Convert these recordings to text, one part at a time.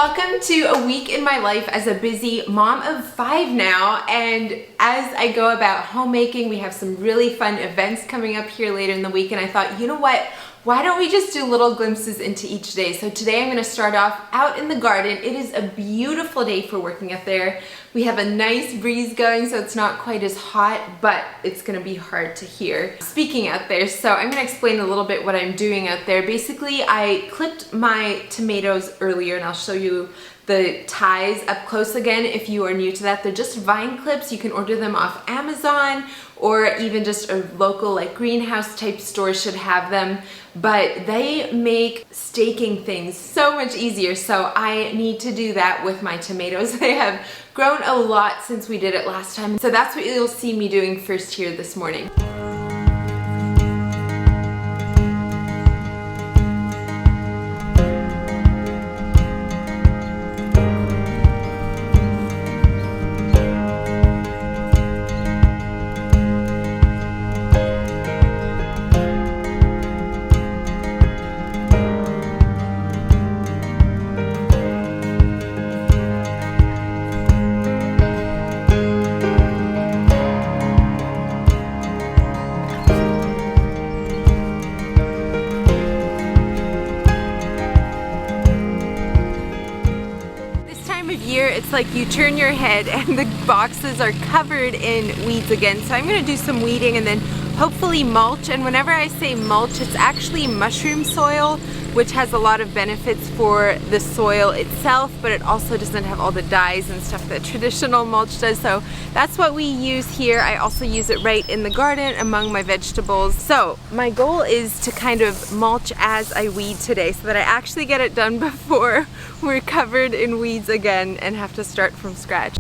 Welcome to a week in my life as a busy mom of 5 now, and as I go about homemaking, we have some really fun events coming up here later in the week, and I thought, you know what? Why don't we just do little glimpses into each day? So today I'm going to start off out in the garden. It is a beautiful day for working out there. We have a nice breeze going, so it's not quite as hot, but it's going to be hard to hear speaking out there. So I'm going to explain a little bit what I'm doing out there. Basically, I clipped my tomatoes earlier, and I'll show you the ties up close again if you are new to that. They're just vine clips. You can order them off Amazon, or even just a local like greenhouse type store should have them, but they make staking things so much easier, so I need to do that with my tomatoes. They have grown a lot since we did it last time, so that's what you'll see me doing first here this morning. It's like you turn your head and the boxes are covered in weeds again. So I'm going to do some weeding and then hopefully mulch. And whenever I say mulch, it's actually mushroom soil, which has a lot of benefits for the soil itself, but it also doesn't have all the dyes and stuff that traditional mulch does. So that's what we use here. I also use it right in the garden among my vegetables. So my goal is to kind of mulch as I weed today so that I actually get it done before we're covered in weeds again and have to start from scratch.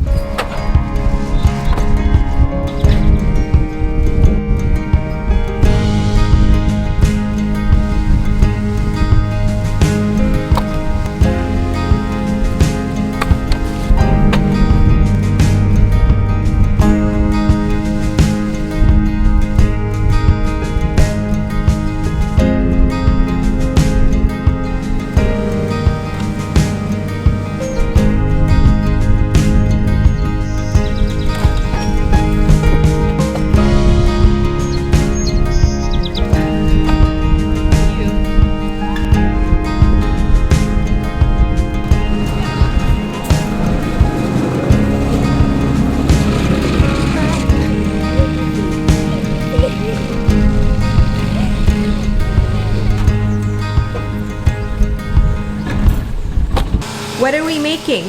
What are we making?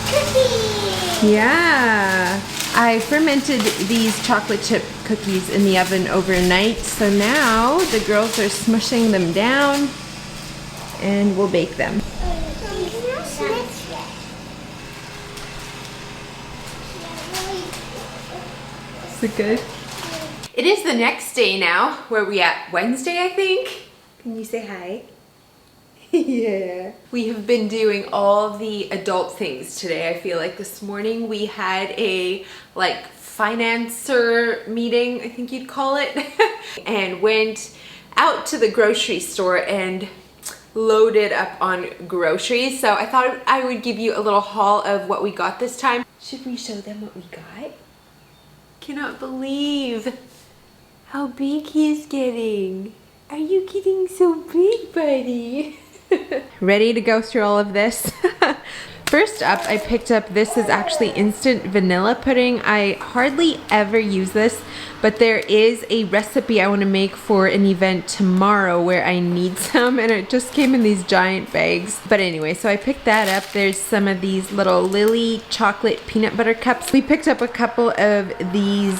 Cookies! Yeah! I fermented these chocolate chip cookies in the oven overnight, so now the girls are smushing them down and we'll bake them. Is it good? It is the next day now. Where are we at? Wednesday, I think? Can you say hi? Yeah. We have been doing all the adult things today. I feel like this morning we had a like financer meeting, I think you'd call it, and went out to the grocery store and loaded up on groceries. So I thought I would give you a little haul of what we got this time. Should we show them what we got? Cannot believe how big he's getting. Are you getting so big, buddy? Ready to go through all of this? First up, I picked up, this is actually instant vanilla pudding. I hardly ever use this, but there is a recipe I want to make for an event tomorrow where I need some, and it just came in these giant bags. But anyway, so I picked that up. There's some of these little Lily chocolate peanut butter cups. We picked up a couple of these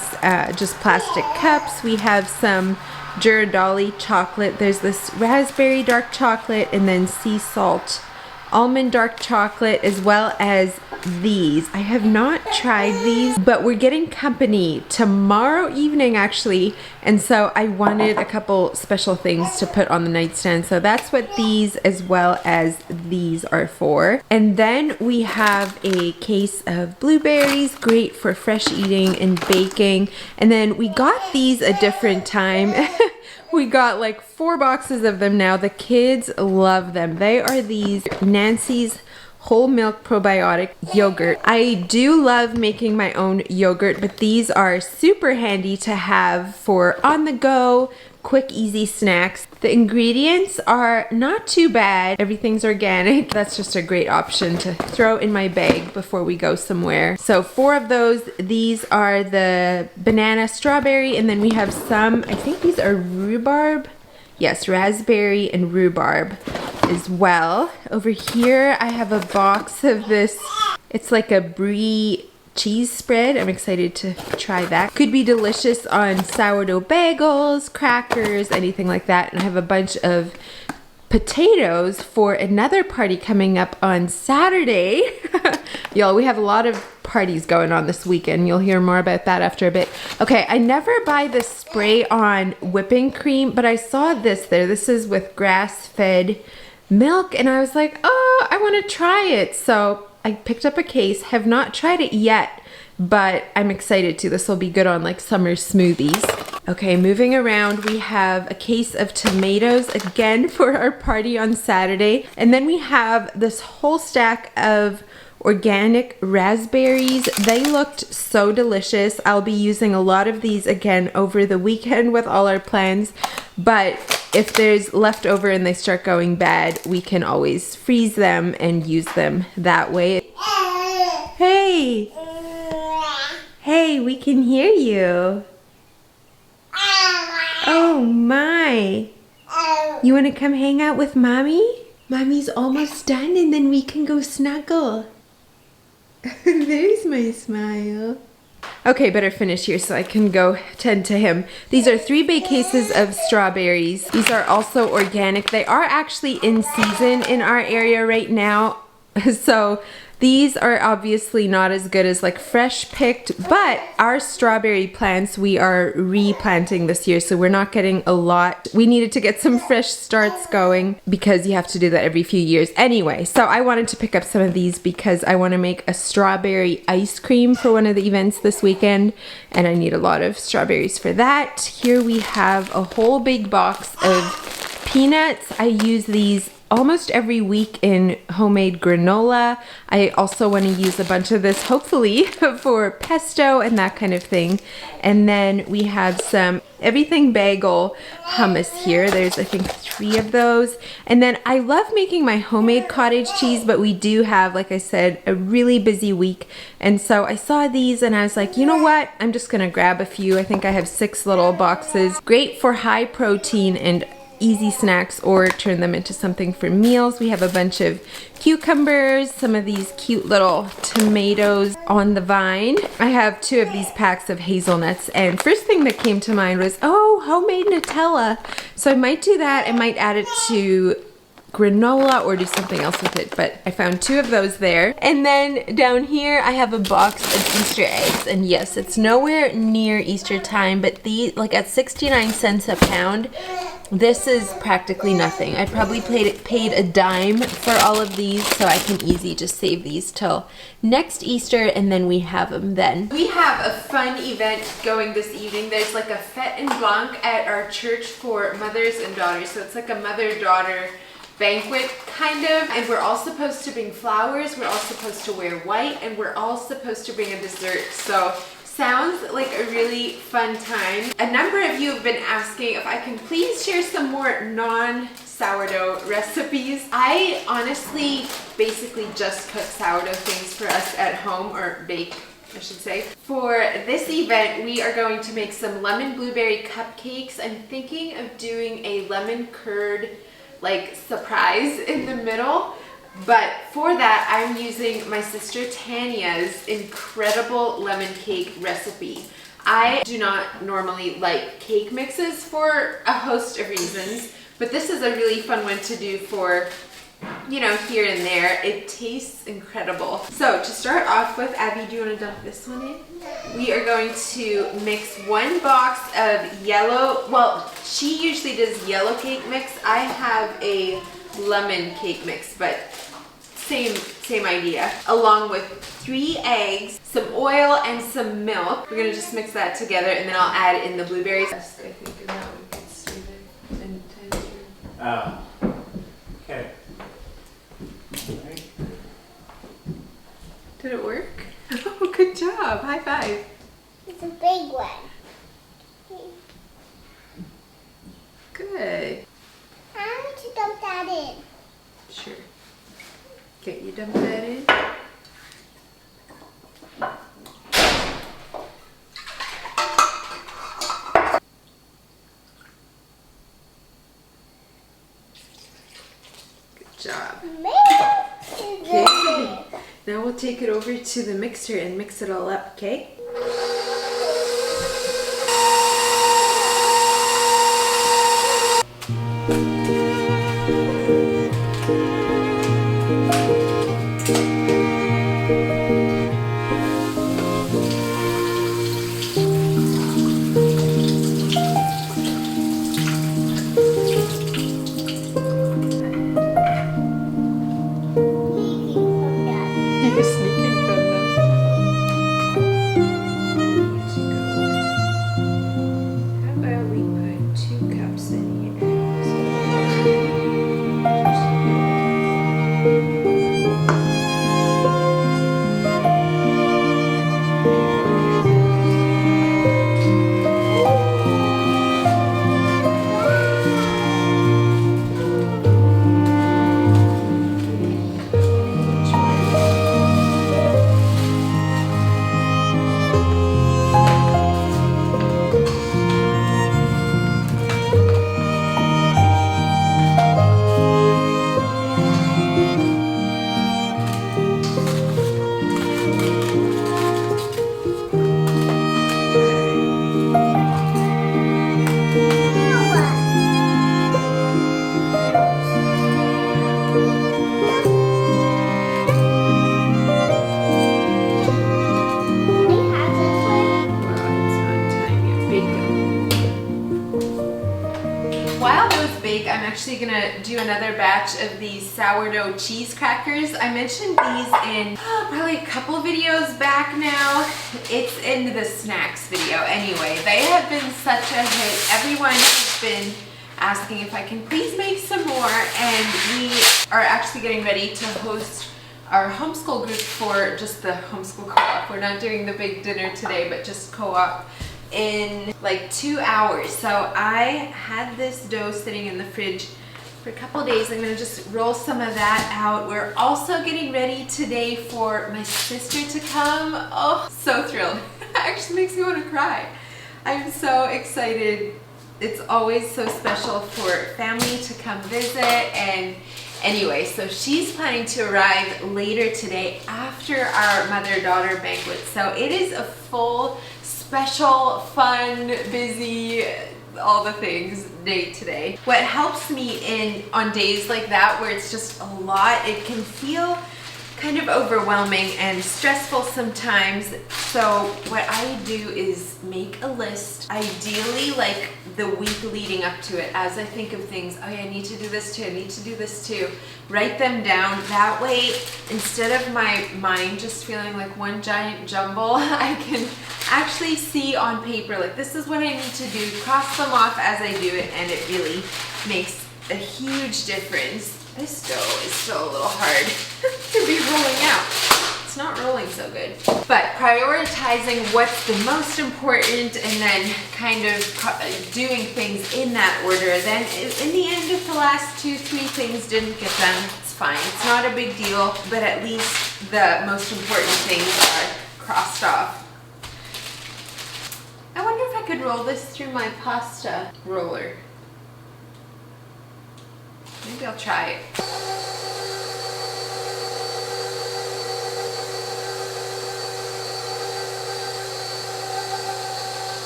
just plastic cups. We have some Ghirardelli chocolate. There's this raspberry dark chocolate and then sea salt almond dark chocolate, as well as these. I have not tried these, but we're getting company tomorrow evening actually, and so I wanted a couple special things to put on the nightstand. So that's what these as well as these are for. And then we have a case of blueberries, great for fresh eating and baking. And then we got these a different time. We got like 4 boxes of them now. The kids love them. They are these Nancy's whole milk probiotic yogurt. I do love making my own yogurt, but these are super handy to have for on the go, quick, easy snacks. The ingredients are not too bad. Everything's organic. That's just a great option to throw in my bag before we go somewhere. So 4 of those. These are the banana, strawberry, and then we have some, I think these are rhubarb. Yes, raspberry and rhubarb as well. Over here, I have a box of this. It's like a brie cheese spread. I'm excited to try that. Could be delicious on sourdough bagels, crackers, anything like that. And I have a bunch of potatoes for another party coming up on Saturday. Y'all, we have a lot of parties going on this weekend. You'll hear more about that after a bit. Okay, I never buy the spray on whipping cream, but I saw this there. This is with grass-fed milk, and I was like, oh, I want to try it. So I picked up a case, have not tried it yet, but I'm excited to. This will be good on like summer smoothies. Okay, moving around, we have a case of tomatoes again for our party on Saturday. And then we have this whole stack of organic raspberries. They looked so delicious. I'll be using a lot of these again over the weekend with all our plans. But if there's leftover and they start going bad, we can always freeze them and use them that way. Hey! Hey, we can hear you. Oh my. You want to come hang out with Mommy? Mommy's almost done and then we can go snuggle. There's my smile. Okay, better finish here so I can go tend to him. These are 3 big cases of strawberries. These are also organic. They are actually in season in our area right now. So these are obviously not as good as like fresh picked, but our strawberry plants we are replanting this year, so we're not getting a lot. We needed to get some fresh starts going because you have to do that every few years anyway. So I wanted to pick up some of these because I want to make a strawberry ice cream for one of the events this weekend, and I need a lot of strawberries for that. Here we have a whole big box of peanuts. I use these almost every week in homemade granola. I also want to use a bunch of this hopefully for pesto and that kind of thing. And then we have some everything bagel hummus here. There's I think 3 of those. And then I love making my homemade cottage cheese, but we do have, like I said, a really busy week. And so I saw these and I was like, you know what? I'm just gonna grab a few. I think I have 6 little boxes. Great for high protein and easy snacks, or turn them into something for meals. We have a bunch of cucumbers, some of these cute little tomatoes on the vine. I have 2 of these packs of hazelnuts, and first thing that came to mind was, oh, homemade Nutella. So I might do that. I might add it to granola or do something else with it, but I found 2 of those there. And then down here I have a box of Easter eggs, and yes, it's nowhere near Easter time, but these, like at 69 cents a pound, this is practically nothing. I probably paid a dime for all of these, so I can easily just save these till next Easter, and then we have them then. We have a fun event going this evening. There's like a fete and blanc at our church for mothers and daughters, so it's like a mother-daughter banquet kind of, and we're all supposed to bring flowers, we're all supposed to wear white, and we're all supposed to bring a dessert. So sounds like a really fun time. A number of you have been asking if I can please share some more non-sourdough recipes. I honestly basically just cook sourdough things for us at home, or bake I should say. For this event, we are going to make some lemon blueberry cupcakes. I'm thinking of doing a lemon curd like surprise in the middle, but for that I'm using my sister Tanya's incredible lemon cake recipe. I do not normally like cake mixes for a host of reasons, but this is a really fun one to do for, you know, here and there. It tastes incredible. So to start off with, Abby, do you want to dump this one in? We are going to mix 1 box of yellow, well, she usually does yellow cake mix. I have a lemon cake mix, but same idea. Along with 3 eggs, some oil, and some milk. We're gonna just mix that together, and then I'll add in the blueberries. I think and that one gets sweeter and tender. Okay. Did it work? Oh, good job. High five. It's a big one. Good. I want to dump that in. Sure. Okay, you dump that in. Good job. Okay. Now we'll take it over to the mixer and mix it all up, okay? You're sneaking from them. How about we put 2 cups in here? While those bake, I'm actually gonna do another batch of these sourdough cheese crackers. I mentioned these in probably a couple videos back now. It's in the snacks video anyway. They have been such a hit. Everyone has been asking if I can please make some more, and we are actually getting ready to host our homeschool group for just the homeschool co-op. We're not doing the big dinner today, but just co-op in like 2 hours. So I had this dough sitting in the fridge for a couple days. I'm gonna just roll some of that out. We're also getting ready today for my sister to come. Oh, so thrilled. It actually makes me want to cry. I'm so excited. It's always so special for family to come visit. And anyway, so she's planning to arrive later today after our mother-daughter banquet. So it is a full, special, fun, busy, all the things day today. What helps me on days like that where it's just a lot, it can feel kind of overwhelming and stressful sometimes. So what I do is make a list, ideally like the week leading up to it, as I think of things. Oh yeah, I need to do this too, I need to do this too. Write them down. That way, instead of my mind just feeling like one giant jumble, I can actually see on paper, like this is what I need to do, cross them off as I do it, and it really makes a huge difference. This dough is still a little hard to be rolling out. It's not rolling so good. But prioritizing what's the most important and then kind of doing things in that order. Then in the end, if the last 2-3 things didn't get done, it's fine. It's not a big deal, but at least the most important things are crossed off. I wonder if I could roll this through my pasta roller. Maybe I'll try it.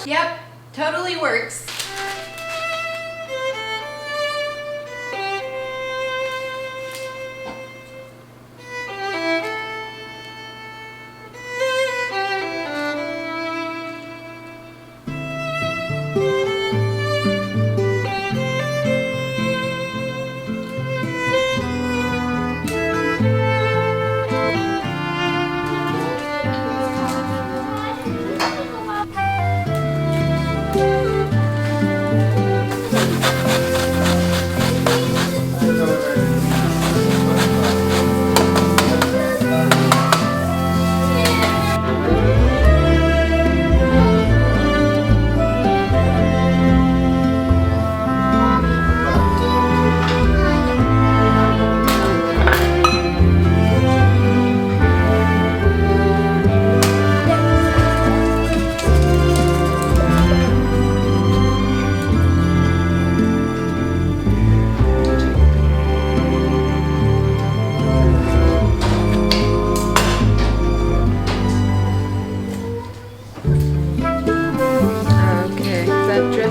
Yep, totally works.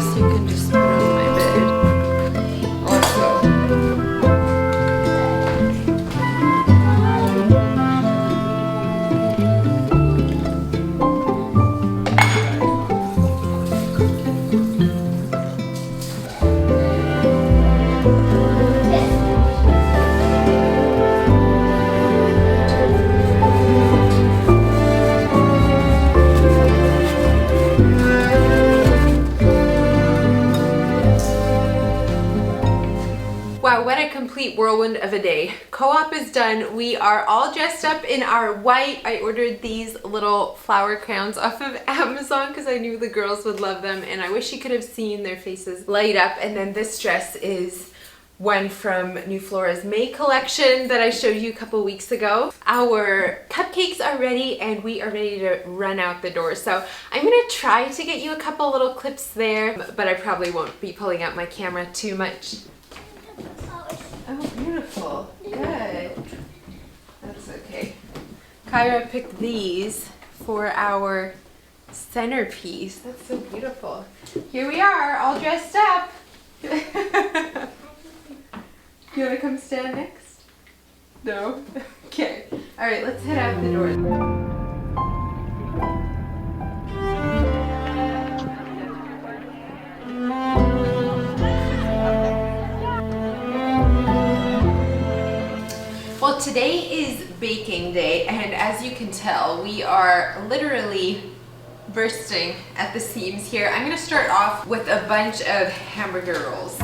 this you can just put on my bed. Also. Wow, what a complete whirlwind of a day. Co-op is done. We are all dressed up in our white. I ordered these little flower crowns off of Amazon because I knew the girls would love them, and I wish you could have seen their faces light up. And then this dress is one from New Flora's May collection that I showed you a couple weeks ago. Our cupcakes are ready and we are ready to run out the door. So I'm gonna try to get you a couple little clips there, but I probably won't be pulling out my camera too much. Oh, beautiful. Good. That's okay. Kyra picked these for our centerpiece. That's so beautiful. Here we are, all dressed up. You want to come stand next? No? Okay. All right, let's head out the door. Well, today is baking day, and as you can tell, we are literally bursting at the seams here. I'm gonna start off with a bunch of hamburger rolls.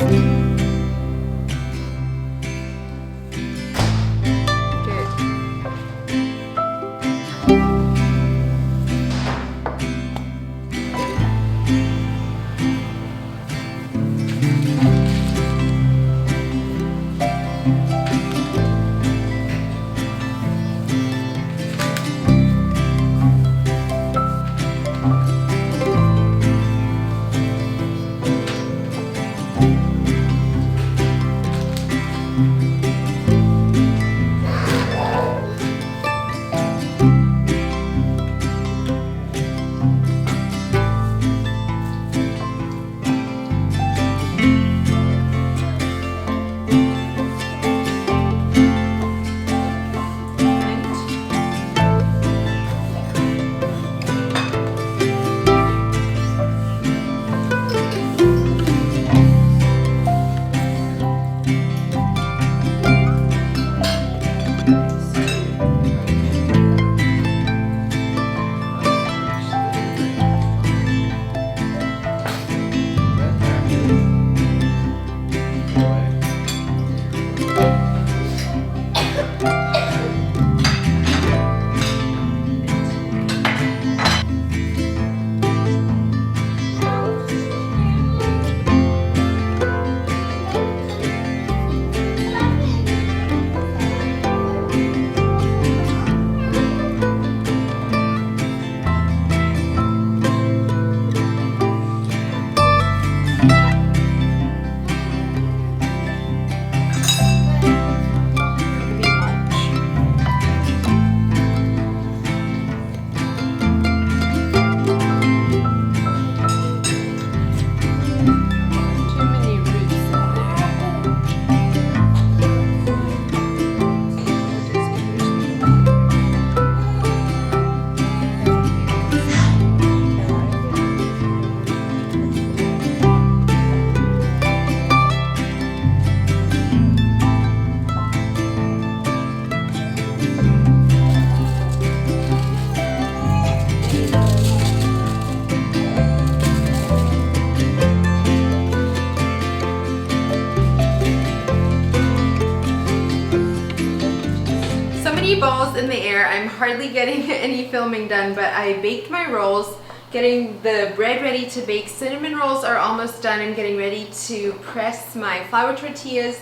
Balls in the air. I'm hardly getting any filming done, but I baked my rolls, getting the bread ready to bake. Cinnamon rolls are almost done. I'm getting ready to press my flour tortillas,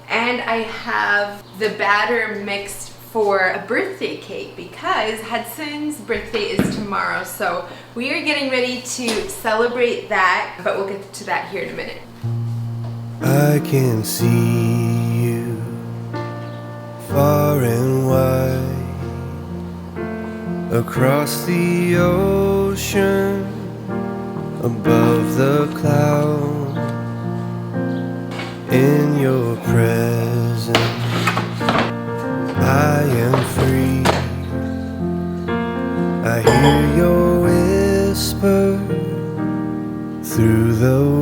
and I have the batter mixed for a birthday cake because Hudson's birthday is tomorrow, so we are getting ready to celebrate that, but we'll get to that here in a minute. I can see you far and wide across the ocean, above the clouds.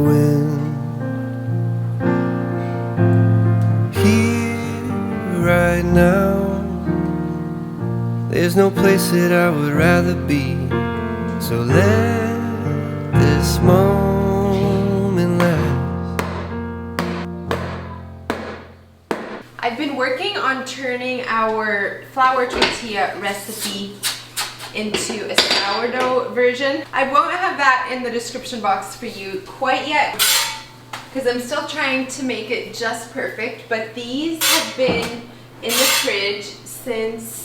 wind. Here, right now, there's no place that I would rather be. So let this moment last. I've been working on turning our flour tortilla recipe into a sourdough version. I won't have that in the description box for you quite yet because I'm still trying to make it just perfect, but these have been in the fridge since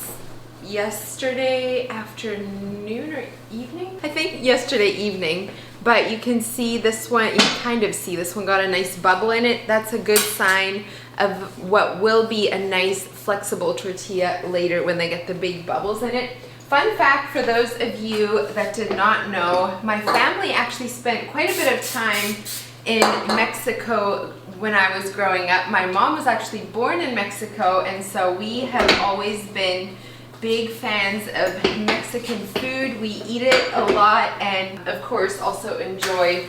yesterday afternoon or evening? I think yesterday evening, but you can see this one, you kind of see this one got a nice bubble in it. That's a good sign of what will be a nice flexible tortilla later when they get the big bubbles in it. Fun fact for those of you that did not know, my family actually spent quite a bit of time in Mexico when I was growing up. My mom was actually born in Mexico, and so we have always been big fans of Mexican food. We eat it a lot, and of course also enjoy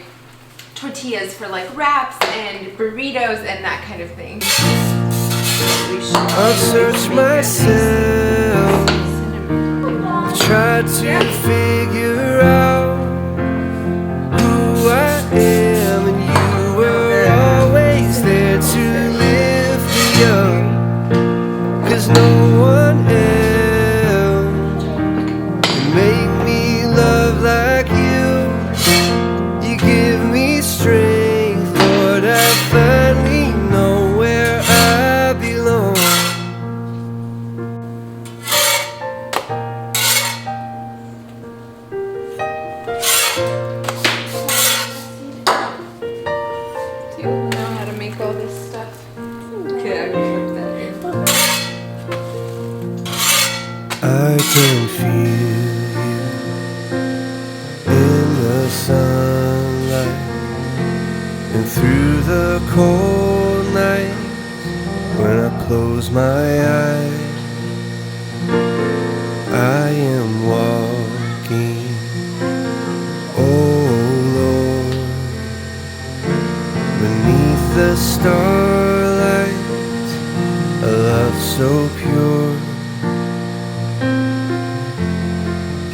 tortillas for like wraps and burritos and that kind of thing. I've searched myself, I've tried to figure out who I am, and you were always there to lift me up, 'cause no one else can make me love like you. You give me strength, Lord, I finally know where I belong. Do you know how to make all this stuff? Okay, I can flip that here. I can feel you in the sunlight and through the cold night. When I close my eyes, I am walking, oh Lord, beneath the starlight, a love so pure.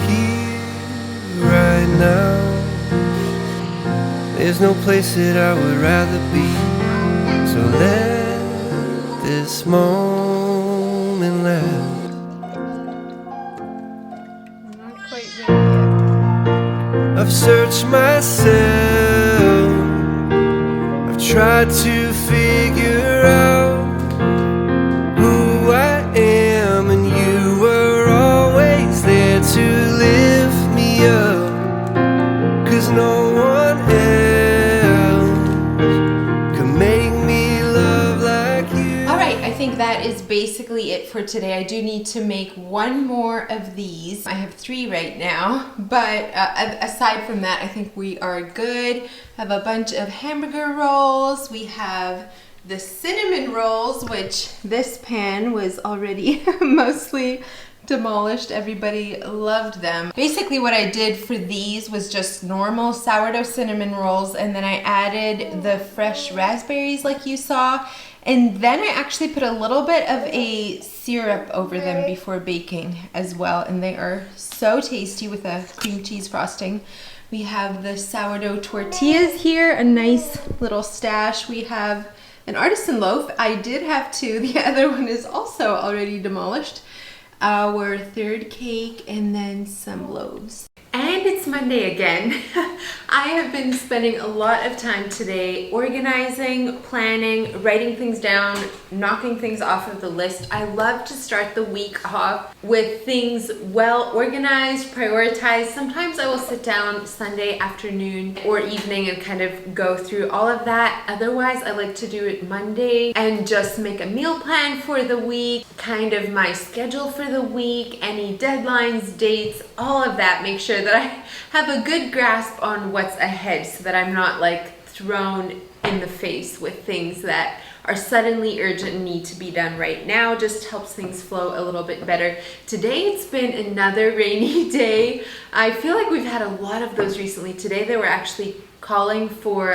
Here, right now, there's no place that I would rather be. So let this moment last. Not quite ready yet. I've searched myself, I've tried to figure out who I am, and you were always there to lift me up, 'cause no one else can make me love like you. All right, I think that is basically it for today. I do need to make one more of these. I have 3 right now, but aside from that, I think we are good. I have a bunch of hamburger rolls. We have the cinnamon rolls, which this pan was already mostly demolished. Everybody loved them. Basically what I did for these was just normal sourdough cinnamon rolls, and then I added the fresh raspberries like you saw, and then I actually put a little bit of a syrup over them before baking as well, and they are so tasty with a cream cheese frosting. We have the sourdough tortillas here, a nice little stash. We have an artisan loaf. I did have 2. The other one is also already demolished. Our 3rd cake, and then some loaves. And it's Monday again. I have been spending a lot of time today organizing, planning, writing things down, knocking things off of the list. I love to start the week off with things well organized, prioritized. Sometimes I will sit down Sunday afternoon or evening and kind of go through all of that. Otherwise, I like to do it Monday and just make a meal plan for the week, kind of my schedule for the week, any deadlines, dates, all of that. Make sure that I have a good grasp on what's ahead so that I'm not like thrown in the face with things that are suddenly urgent and need to be done right now. Just helps things flow a little bit better. Today it's been another rainy day. I feel like we've had a lot of those recently. Today there were actually calling for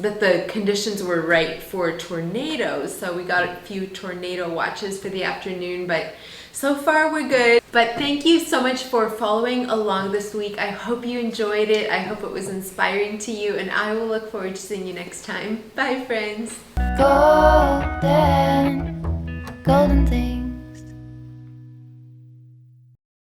that the conditions were right for tornadoes. So we got a few tornado watches for the afternoon, but so far we're good. But thank you so much for following along this week. I hope you enjoyed it. I hope it was inspiring to you, and I will look forward to seeing you next time. Bye, friends. Golden